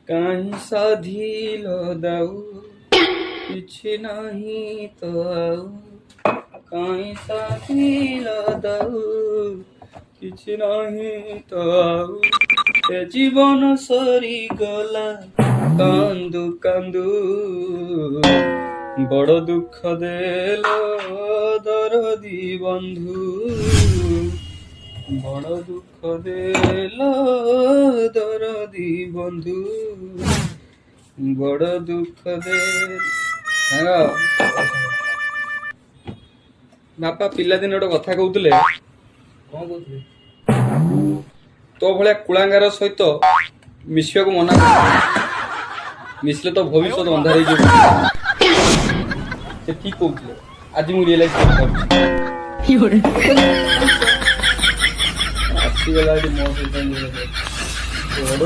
କାହିଁ ସାଧିଲ ଦାଉ କିଛି ନାହିଁ ତ ଆଉ କାହିଁ ସାଧିଲ ଦାଉ କିଛି ନାହିଁ ତ ଆଉ ଏ ଜୀବନ ସରିଗଲା କାନ୍ଦୁ କାନ୍ଦୁ ବଡ଼ ଦୁଃଖ ଦେଲ ଦରଦି ବନ୍ଧୁ ବଡ଼ ଦୁଃଖ ଦେଲ ଦରଦି ବନ୍ଧୁ ବଡ଼ ଦୁଃଖ ଦେ ସାଙ୍ଗ ବାପା ପିଲାଦିନ ଗୋଟେ କଥା କହୁଥିଲେ। କଣ କହୁଥିଲେ? ତୋ ଭଳିଆ କୁଳାଙ୍ଗାର ସହିତ ମିଶିବାକୁ ମନା କର, ମିଶିଲେ ତ ଭବିଷ୍ୟତ ଅନ୍ଧାର ହେଇଯିବ। ସେ ଠିକ କହୁଥିଲେ, ଆଜି ମୁଁ ରିଏଲାଇଜ କରିପାରୁଛି। ଆସିଗଲା ଏଠି ମୋ ସହିତ